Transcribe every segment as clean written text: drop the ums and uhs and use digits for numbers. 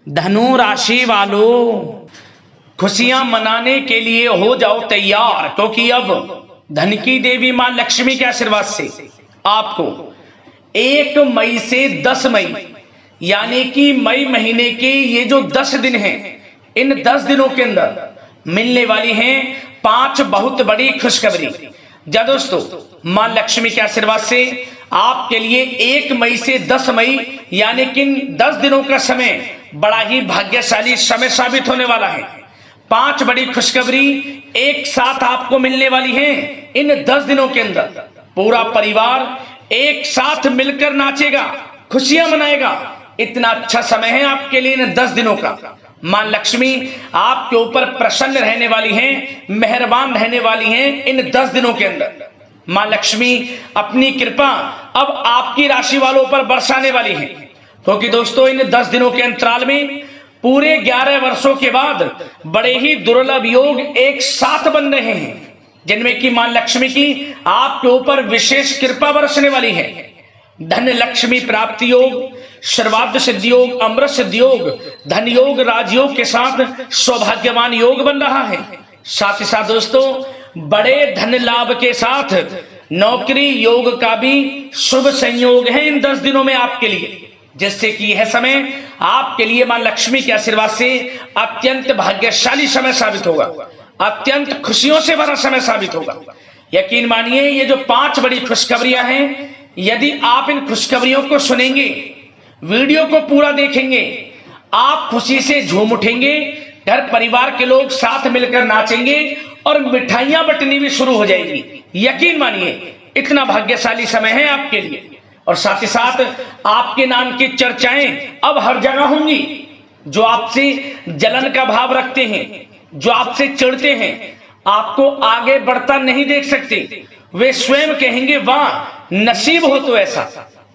धनु राशि वालों, खुशियां मनाने के लिए हो जाओ तैयार, क्योंकि अब धन की देवी मां लक्ष्मी के आशीर्वाद से आपको 1 मई से 10 मई यानी कि मई महीने के ये जो 10 दिन हैं, इन 10 दिनों के अंदर मिलने वाली हैं 5 बहुत बड़ी खुशखबरी। जा दोस्तों, मां लक्ष्मी के आशीर्वाद से आपके लिए 1 मई से 10 मई यानी कि 10 दिनों का समय बड़ा ही भाग्यशाली समय साबित होने वाला है। 5 बड़ी खुशखबरी एक साथ आपको मिलने वाली हैं। इन 10 दिनों के अंदर पूरा परिवार एक साथ मिलकर नाचेगा, खुशियां मनाएगा। इतना अच्छा समय है आपके लिए इन 10 दिनों का। मां लक्ष्मी आपके ऊपर प्रसन्न रहने वाली हैं, मेहरबान रहने वाली हैं। इन 10 दिनों के अंदर मां लक्ष्मी अपनी कृपा अब आपकी राशि वालों पर बरसाने वाली है, क्योंकि दोस्तों इन 10 दिनों के अंतराल में पूरे 11 वर्षों के बाद बड़े ही दुर्लभ योग एक साथ बन रहे हैं, जिनमें कि मां लक्ष्मी की आपके ऊपर विशेष कृपा बरसने वाली है। धन लक्ष्मी प्राप्ति योग, सर्वार्थ सिद्धि योग, अमृत सिद्धि योग, धन योग, राजयोग के साथ सौभाग्यवान योग बन रहा है। साथ ही साथ दोस्तों बड़े धन लाभ के साथ नौकरी योग का भी शुभ संयोग है इन 10 दिनों में आपके लिए, जिससे कि यह समय आपके लिए मां लक्ष्मी के आशीर्वाद से अत्यंत भाग्यशाली समय साबित होगा, अत्यंत खुशियों से भरा समय साबित होगा। यकीन मानिए, ये जो 5 बड़ी खुशखबरियां हैं, यदि आप इन खुशखबरियों को सुनेंगे, वीडियो को पूरा देखेंगे, आप खुशी से झूम उठेंगे, घर परिवार के लोग साथ मिलकर नाचेंगे और मिठाइयां बंटनी भी शुरू हो जाएंगी। यकीन मानिए, इतना भाग्यशाली समय है आपके लिए। और साथ ही साथ आपके नाम की चर्चाएं अब हर जगह होंगी। जो आपसे जलन का भाव रखते हैं, जो आपसे चिढ़ते हैं, आपको आगे बढ़ता नहीं देख सकते, वे स्वयं कहेंगे वाह नसीब हो तो ऐसा।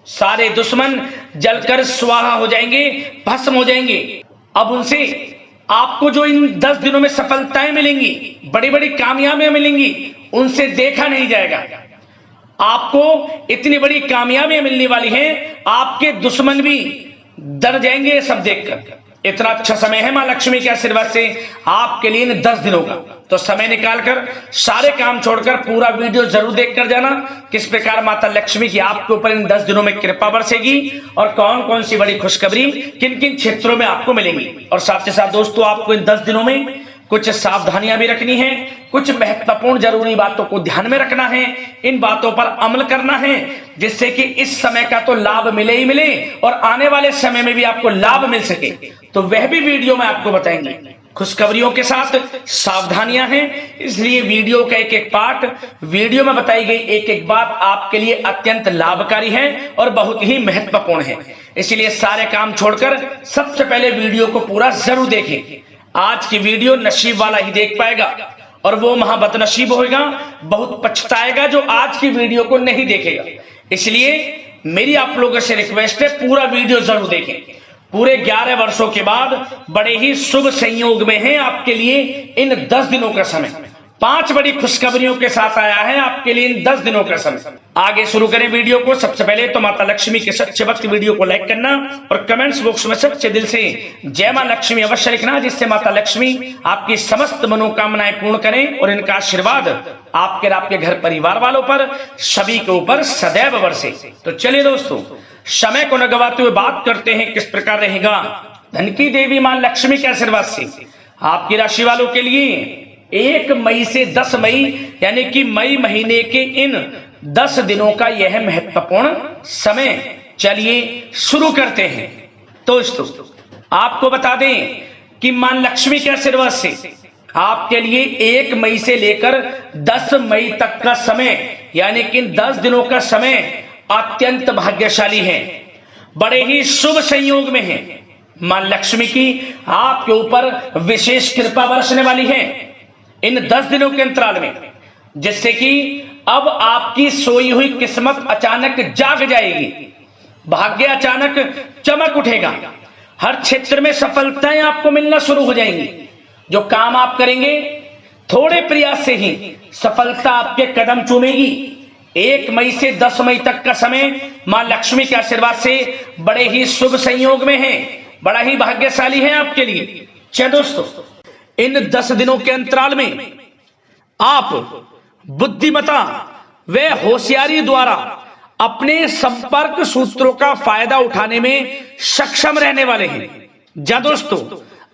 सारे दुश्मन जलकर स्वाहा हो जाएंगे, भस्म हो जाएंगे। अब उनसे आपको जो इन 10 दिनों में सफलताएं मिलेंगी, बड़ी बड़ी कामयाबियां मिलेंगी, उनसे देखा नहीं जाएगा। आपको इतनी बड़ी कामयाबियां मिलने वाली हैं, आपके दुश्मन भी डर जाएंगे ये सब देखकर। इतना अच्छा समय है मां लक्ष्मी के आशीर्वाद से आपके लिए इन 10 दिनों का। तो समय निकालकर सारे काम छोड़कर पूरा वीडियो जरूर देखकर जाना, किस प्रकार माता लक्ष्मी की आपके ऊपर इन 10 दिनों में कृपा बरसेगी और कौन कौन सी बड़ी खुशखबरी किन किन क्षेत्रों में आपको मिलेंगी। और साथ ही साथ दोस्तों आपको इन 10 दिनों में कुछ सावधानियां भी रखनी है, कुछ महत्वपूर्ण जरूरी बातों को ध्यान में रखना है, इन बातों पर अमल करना है, जिससे कि इस समय का तो लाभ मिले ही मिले और आने वाले समय में भी आपको लाभ मिल सके। तो वह भी वीडियो में आपको बताएंगे। खुशखबरियों के साथ सावधानियां हैं, इसलिए वीडियो का एक एक पार्ट, वीडियो में बताई गई एक एक बात आपके लिए अत्यंत लाभकारी है और बहुत ही महत्वपूर्ण है। इसलिए सारे काम छोड़कर सबसे पहले वीडियो को पूरा जरूर देखें। आज की वीडियो नसीब वाला ही देख पाएगा और वो महाबदनसीब होगा, बहुत पछताएगा जो आज की वीडियो को नहीं देखेगा। इसलिए मेरी आप लोगों से रिक्वेस्ट है, पूरा वीडियो जरूर देखें। पूरे 11 वर्षों के बाद बड़े ही शुभ संयोग में है आपके लिए इन 10 दिनों का समय। 5 बड़ी खुशखबरियों के साथ आया है आपके लिए इन 10 दिनों का समय। आगे शुरू करें वीडियो को। सबसे पहले तो माता लक्ष्मी के सच्चे भक्त वीडियो को लाइक करना और कमेंट्स बॉक्स में सच्चे दिल से जय मां लक्ष्मी अवश्य लिखना, जिससे माता लक्ष्मी आपकी समस्त मनोकामनाएं पूर्ण करें और इनका आशीर्वाद आपके और आपके घर परिवार वालों पर सभी के ऊपर सदैव बरसे। तो चलिए दोस्तों, समय को न गवाते हुए बात करते हैं किस प्रकार रहेगा धन की देवी मां लक्ष्मी के आशीर्वाद से आपकी राशि वालों के लिए 1 मई से 10 मई यानी कि मई महीने के इन 10 दिनों का यह महत्वपूर्ण समय। चलिए शुरू करते हैं। दोस्तों आपको बता दें कि मां लक्ष्मी के आशीर्वाद से आपके लिए 1 मई से लेकर 10 मई तक का समय यानी कि 10 दिनों का समय अत्यंत भाग्यशाली है, बड़े ही शुभ संयोग में है। मां लक्ष्मी की आपके ऊपर विशेष कृपा बरसने वाली है इन 10 दिनों के अंतराल में, जिससे कि अब आपकी सोई हुई किस्मत अचानक जाग जाएगी, भाग्य अचानक चमक उठेगा, हर क्षेत्र में सफलताएं आपको मिलना शुरू हो जाएंगी। जो काम आप करेंगे थोड़े प्रयास से ही सफलता आपके कदम चूमेगी। 1 मई से 10 मई तक का समय मां लक्ष्मी के आशीर्वाद से बड़े ही शुभ संयोग में है, बड़ा ही भाग्यशाली है आपके लिए। चलिए दोस्तों, इन 10 दिनों के अंतराल में आप बुद्धिमता व होशियारी द्वारा अपने संपर्क सूत्रों का फायदा उठाने में सक्षम रहने वाले हैं। जा दोस्तों,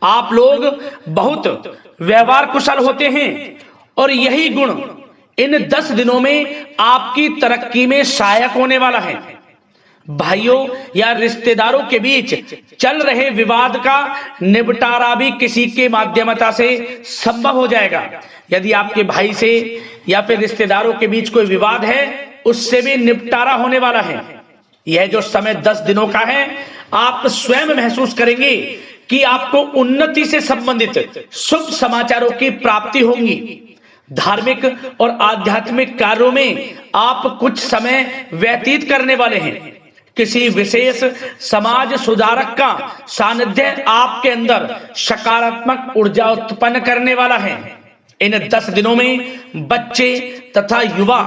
आप लोग बहुत व्यवहार कुशल होते हैं और यही गुण इन 10 दिनों में आपकी तरक्की में सहायक होने वाला है। भाइयों या रिश्तेदारों के बीच चल रहे विवाद का निपटारा भी किसी के माध्यमता से संभव हो जाएगा। यदि आपके भाई से या फिर रिश्तेदारों के बीच कोई विवाद है, उससे भी निपटारा होने वाला है। यह जो समय 10 दिनों का है, आप स्वयं महसूस करेंगे कि आपको उन्नति से संबंधित शुभ समाचारों की प्राप्ति होगी। धार्मिक और आध्यात्मिक कार्यों में आप कुछ समय व्यतीत करने वाले हैं। किसी विशेष समाज सुधारक का सानिध्य आपके अंदर सकारात्मक ऊर्जा उत्पन्न करने वाला है। इन 10 दिनों में बच्चे तथा युवा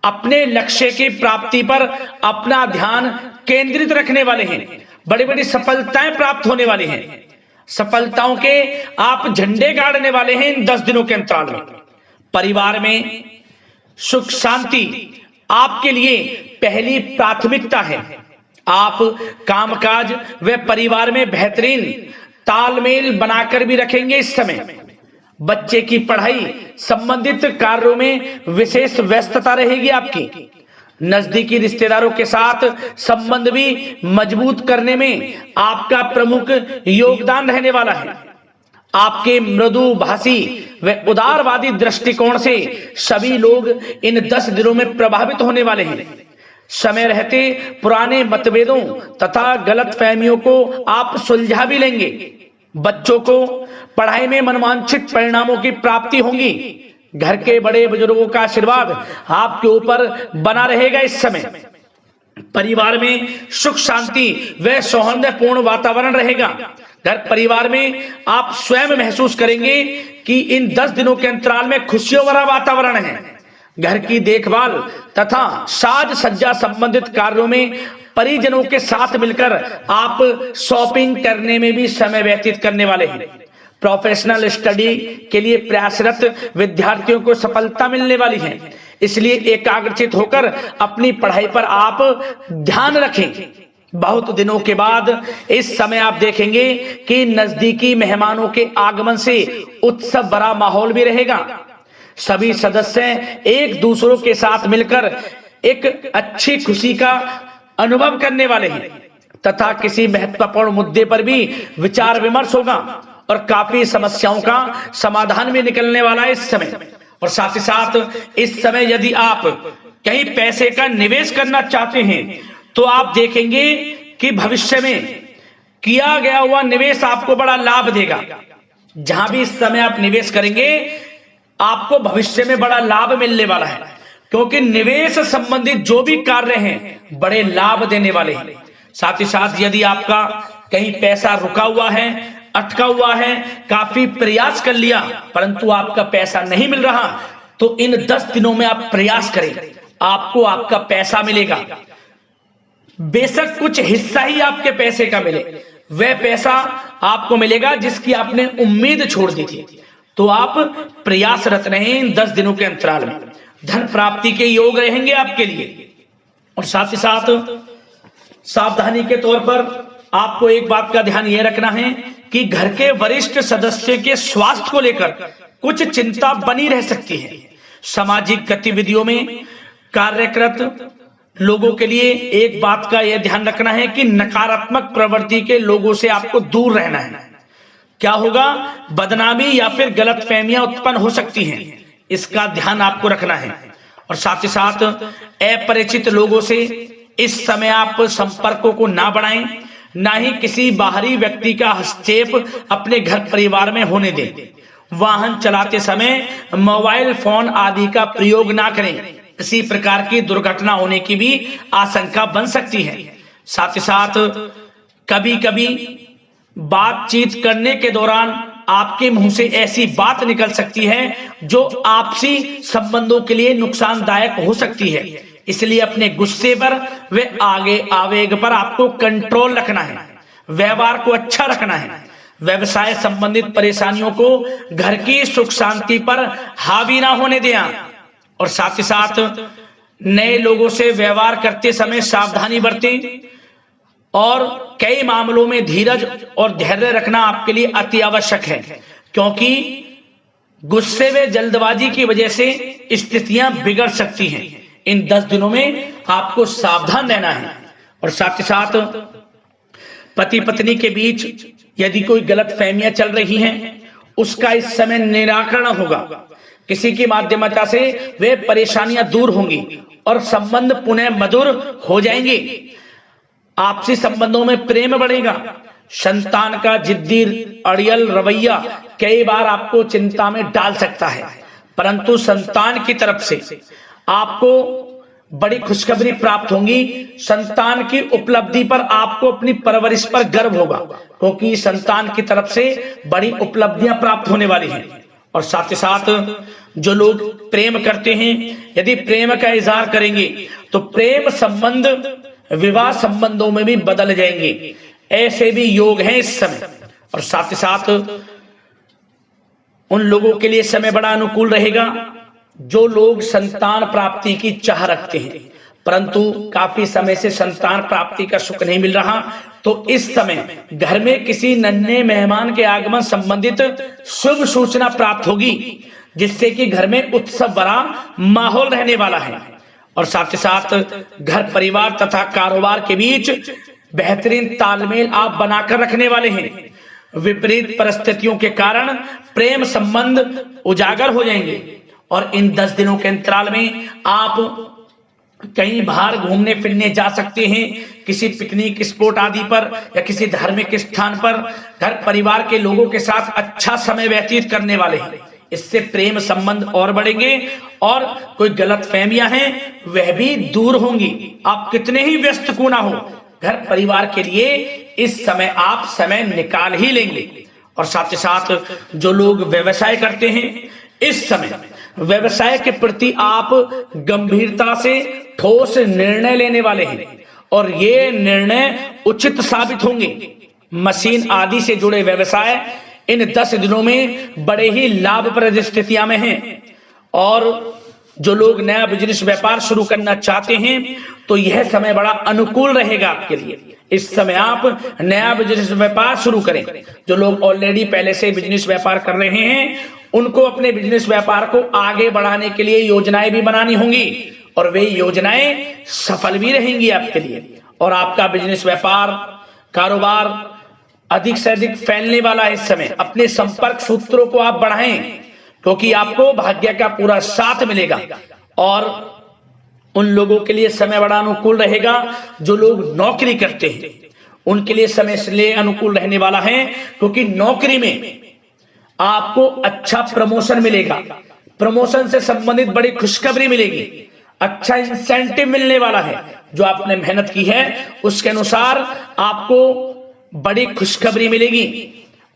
अपने लक्ष्य की प्राप्ति पर अपना ध्यान केंद्रित रखने वाले हैं। बड़ी बड़ी सफलताएं प्राप्त होने वाली हैं। सफलताओं के आप झंडे गाड़ने वाले हैं इन 10 दिनों के अंतराल में। परिवार में सुख शांति आपके लिए पहली प्राथमिकता है। आप कामकाज व परिवार में बेहतरीन तालमेल बनाकर भी रखेंगे। इस समय बच्चे की पढ़ाई संबंधित कार्यों में विशेष व्यस्तता रहेगी आपकी। नजदीकी रिश्तेदारों के साथ संबंध भी मजबूत करने में आपका प्रमुख योगदान रहने वाला है। आपके मृदुभाषी व उदारवादी दृष्टिकोण से सभी लोग इन 10 दिनों में प्रभावित होने वाले हैं। समय रहते पुराने मतभेदों तथा गलतफहमियों को आप सुलझा भी लेंगे। बच्चों को पढ़ाई में मनवांछित परिणामों की प्राप्ति होगी। घर के बड़े बुजुर्गों का आशीर्वाद आपके ऊपर बना रहेगा। इस समय परिवार में सुख शांति व सौहार्दपूर्ण वातावरण रहेगा। घर परिवार में आप स्वयं महसूस करेंगे कि इन 10 दिनों के अंतराल में खुशियों भरा वातावरण है। घर की देखभाल तथा साज सज्जा संबंधित कार्यों में परिजनों के साथ मिलकर आप शॉपिंग करने में भी समय व्यतीत करने वाले हैं। प्रोफेशनल स्टडी के लिए प्रयासरत विद्यार्थियों को सफलता मिलने वाली है। इसलिए एकाग्रचित होकर अपनी पढ़ाई पर आप ध्यान रखें। बहुत दिनों के बाद इस समय आप देखेंगे कि नजदीकी मेहमानों के आगमन से उत्सव भरा माहौल भी रहेगा। सभी सदस्य एक दूसरों के साथ मिलकर एक अच्छी खुशी का अनुभव करने वाले हैं तथा किसी महत्वपूर्ण मुद्दे पर भी विचार विमर्श होगा और काफी समस्याओं का समाधान भी निकलने वाला है इस समय। और साथ ही साथ इस समय यदि आप कहीं पैसे का निवेश करना चाहते हैं तो आप देखेंगे कि भविष्य में किया गया हुआ निवेश आपको बड़ा लाभ देगा। जहां भी इस समय आप निवेश करेंगे आपको भविष्य में बड़ा लाभ मिलने वाला है, क्योंकि निवेश संबंधित जो भी कार्य हैं बड़े लाभ देने वाले हैं। साथ ही साथ यदि आपका कहीं पैसा रुका हुआ है, अटका हुआ है, काफी प्रयास कर लिया परंतु आपका पैसा नहीं मिल रहा, तो इन 10 दिनों में आप प्रयास करें, आपको आपका पैसा मिलेगा। बेशक कुछ हिस्सा ही आपके पैसे का मिले, वह पैसा आपको मिलेगा जिसकी आपने उम्मीद छोड़ दी थी। तो आप प्रयासरत रहें इन 10 दिनों के अंतराल में। धन प्राप्ति के योग रहेंगे आपके लिए। और साथ ही साथ सावधानी के तौर पर आपको एक बात का ध्यान यह रखना है कि घर के वरिष्ठ सदस्य के स्वास्थ्य को लेकर कुछ चिंता बनी रह सकती है। सामाजिक गतिविधियों में कार्यरत लोगों के लिए एक बात का यह ध्यान रखना है कि नकारात्मक प्रवृत्ति के लोगों से आपको दूर रहना है। क्या होगा, बदनामी या फिर गलतफहमियां उत्पन्न हो सकती हैं, इसका ध्यान आपको रखना है। और साथ ही साथ अपरिचित लोगों से इस समय आप संपर्कों को ना बढ़ाएं, ना ही किसी बाहरी व्यक्ति का हस्तक्षेप अपने घर परिवार में होने दें। वाहन चलाते समय मोबाइल फोन आदि का प्रयोग ना करें, किसी प्रकार की दुर्घटना होने की भी आशंका बन सकती है। साथ ही साथ कभी कभी बातचीत करने के दौरान आपके मुंह से ऐसी बात निकल सकती है जो आपसी संबंधों के लिए नुकसानदायक हो सकती है। इसलिए अपने गुस्से पर व आगे आवेग पर आपको कंट्रोल रखना है। व्यवहार को अच्छा रखना है, व्यवसाय संबंधित परेशानियों को घर की सुख शांति पर हावी ना होने दें, और साथ ही साथ नए लोगों से व्यवहार करते समय सावधानी बरतें, और कई मामलों में धीरज और धैर्य रखना आपके लिए अति आवश्यक है, क्योंकि गुस्से में जल्दबाजी की वजह से स्थितियां बिगड़ सकती हैं। इन 10 दिनों में आपको सावधान रहना है। और साथ ही साथ पति पत्नी के बीच यदि कोई गलत फहमियां चल रही हैं, उसका इस समय निराकरण होगा। किसी की माध्यमता से वे परेशानियां दूर होंगी और संबंध पुनः मधुर हो जाएंगे। आपसी संबंधों में प्रेम बढ़ेगा। संतान का जिद्दी अड़ियल रवैया कई बार आपको चिंता में डाल सकता है, परंतु संतान की तरफ से आपको बड़ी खुशखबरी प्राप्त होगी। संतान की उपलब्धि पर आपको अपनी परवरिश पर गर्व होगा, क्योंकि संतान की तरफ से बड़ी उपलब्धियां प्राप्त होने वाली हैं। और साथ ही साथ जो लोग प्रेम करते हैं, यदि प्रेम का इजहार करेंगे तो प्रेम संबंध विवाह संबंधों में भी बदल जाएंगे। ऐसे भी योग हैं इस समय। और साथ ही साथ उन लोगों के लिए समय बड़ा अनुकूल रहेगा जो लोग संतान प्राप्ति की चाह रखते हैं, परंतु काफी समय से संतान प्राप्ति का सुख नहीं मिल रहा, तो इस समय घर में किसी नन्हे मेहमान के आगमन संबंधित शुभ सूचना प्राप्त होगी, जिससे कि घर में उत्सव भरा माहौल रहने वाला है। और साथ ही साथ घर परिवार तथा कारोबार के बीच बेहतरीन तालमेल आप बनाकर रखने वाले हैं। विपरीत परिस्थितियों के कारण प्रेम संबंध उजागर हो जाएंगे, और इन 10 दिनों के अंतराल में आप कहीं बाहर घूमने फिरने जा सकते हैं, किसी पिकनिक स्पॉट आदि पर या किसी धार्मिक स्थान पर घर परिवार के लोगों के साथ अच्छा समय व्यतीत करने वाले हैं। इससे प्रेम संबंध और बढ़ेंगे और कोई गलतफहमियां हैं वह भी दूर होंगी। आप कितने ही व्यस्त क्यों ना हो, घर परिवार के लिए इस समय आप समय निकाल ही लेंगे। और साथ ही साथ जो लोग व्यवसाय करते हैं, इस समय व्यवसाय के प्रति आप गंभीरता से ठोस निर्णय लेने वाले हैं, और ये निर्णय उचित साबित होंगे। मशीन आदि से जुड़े व्यवसाय इन 10 दिनों में बड़े ही लाभप्रद स्थितियां में हैं। और जो लोग नया बिजनेस व्यापार शुरू करना चाहते हैं, तो यह समय बड़ा अनुकूल रहेगा आपके लिए। इस समय आप नया बिजनेस व्यापार शुरू करें। जो लोग ऑलरेडी पहले से बिजनेस व्यापार कर रहे हैं, उनको अपने बिजनेस व्यापार को आगे बढ़ाने के लिए योजनाएं भी बनानी होंगी, और वे योजनाएं सफल भी रहेंगी आपके लिए। और आपका बिजनेस व्यापार कारोबार अधिक से अधिक फैलने वाला है। इस समय अपने संपर्क सूत्रों को आप बढ़ाएं, क्योंकि आपको भाग्य का पूरा साथ मिलेगा। और उन लोगों के लिए समय बड़ा अनुकूल रहेगा जो लोग नौकरी करते हैं, उनके लिए समय इसलिए अनुकूल रहने वाला है क्योंकि नौकरी में आपको अच्छा प्रमोशन मिलेगा, प्रमोशन से संबंधित बड़ी खुशखबरी मिलेगी, अच्छा इंसेंटिव मिलने वाला है। जो आपने मेहनत की है उसके अनुसार आपको बड़ी खुशखबरी मिलेगी।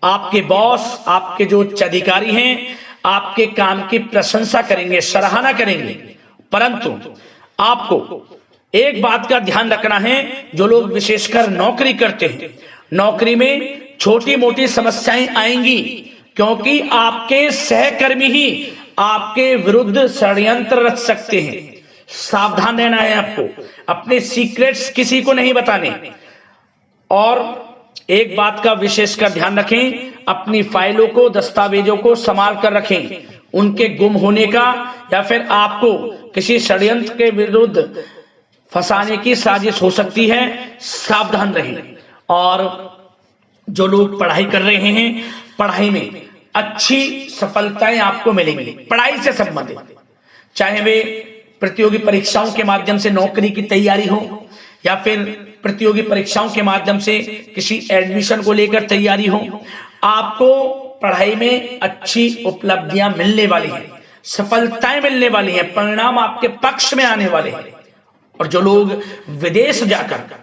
आपके बॉस, आपके जो उच्च अधिकारी हैं, आपके काम की प्रशंसा करेंगे, सराहना करेंगे। परंतु आपको एक बात का ध्यान रखना है, जो लोग विशेषकर नौकरी करते हैं, नौकरी में छोटी मोटी समस्याएं आएंगी, क्योंकि आपके सहकर्मी ही आपके विरुद्ध षड्यंत्र रच सकते हैं। सावधान रहना है आपको, अपने सीक्रेट्स किसी को नहीं बताने। और एक बात का विशेषकर ध्यान रखें, अपनी फाइलों को, दस्तावेजों को संभाल कर रखें। उनके गुम होने का या फिर आपको किसी षड्यंत्र के विरुद्ध फंसाने की साजिश हो सकती है, सावधान रहें। और जो लोग पढ़ाई कर रहे हैं, पढ़ाई में अच्छी सफलताएं आपको मिलेंगी। पढ़ाई से संबंधित, चाहे वे प्रतियोगी परीक्षाओं के माध्यम से नौकरी की तैयारी हो, या फिर प्रतियोगी परीक्षाओं के माध्यम से किसी एडमिशन को लेकर तैयारी हो, आपको पढ़ाई में अच्छी उपलब्धियां मिलने वाली हैं, सफलताएं मिलने वाली हैं, परिणाम आपके पक्ष में आने वाले हैं। और जो लोग विदेश जाकर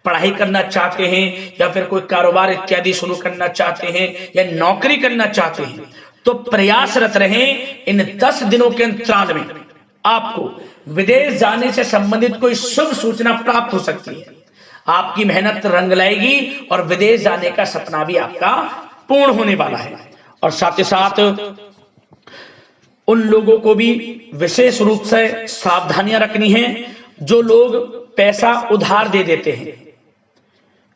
पढ़ाई करना चाहते हैं या फिर कोई कारोबार इत्यादि शुरू करना चाहते हैं या नौकरी करना चाहते हैं, तो प्रयासरत रहें। इन 10 दिनों के अंतराल में आपको विदेश जाने से संबंधित कोई शुभ सूचना प्राप्त हो सकती है। आपकी मेहनत रंग लाएगी और विदेश जाने का सपना भी आपका पूर्ण होने वाला है। और साथ ही साथ उन लोगों को भी विशेष रूप से सावधानियां रखनी है जो लोग पैसा उधार दे देते हैं,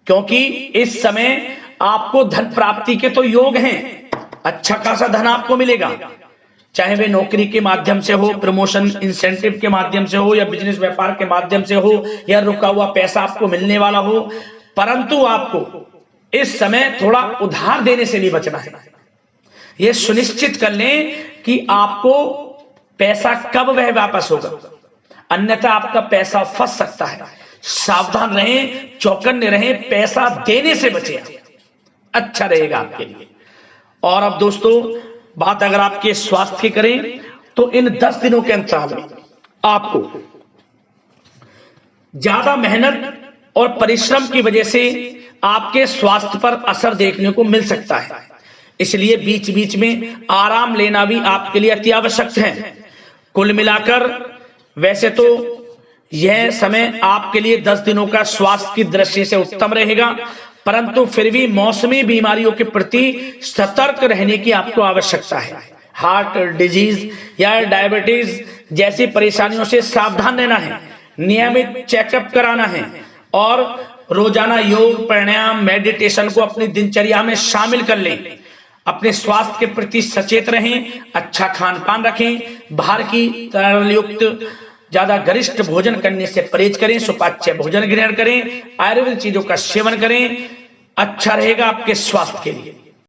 क्योंकि इस समय आपको धन प्राप्ति के तो योग हैं, अच्छा खासा धन आपको मिलेगा, चाहे वे नौकरी के माध्यम से हो, प्रमोशन इंसेंटिव के माध्यम से हो, या बिजनेस व्यापार के माध्यम से हो, या रुका हुआ पैसा आपको मिलने वाला हो। परंतु आपको इस समय थोड़ा उधार देने से नहीं बचना है। यह सुनिश्चित कर लें कि आपको पैसा कब वह वापस होगा, अन्यथा आपका पैसा फंस सकता है। सावधान रहें, चौकन्ने रहें, पैसा देने से बचें, अच्छा रहेगा आपके लिए। और अब दोस्तों बात अगर आपके स्वास्थ्य की करें तो इन 10 दिनों के अंतराल में आपको ज्यादा मेहनत और परिश्रम की वजह से आपके स्वास्थ्य पर असर देखने को मिल सकता है, इसलिए बीच बीच में आराम लेना भी आपके लिए अति आवश्यक है। कुल मिलाकर वैसे तो यह समय आपके लिए 10 दिनों का स्वास्थ्य की दृष्टि से उत्तम रहेगा, परंतु फिर भी मौसमी बीमारियों के प्रति सतर्क रहने की आपको आवश्यकता है। हार्ट डिजीज या डायबिटीज जैसी परेशानियों से सावधान रहना है, नियमित चेकअप कराना है और रोजाना योग, प्राणायाम, मेडिटेशन को अपनी दिनचर्या में शामिल कर लें। अपने स्वास्थ्य के प्रति सचेत रहें, अच्छा खान पान रखें, बाहर की तरलयुक्त ज्यादा गरिष्ठ भोजन करने से परहेज करें, सुपाच्य भोजन ग्रहण करें, आयुर्वेदिक चीजों का सेवन करें, अच्छा रहेगा आपके स्वास्थ्य के लिए।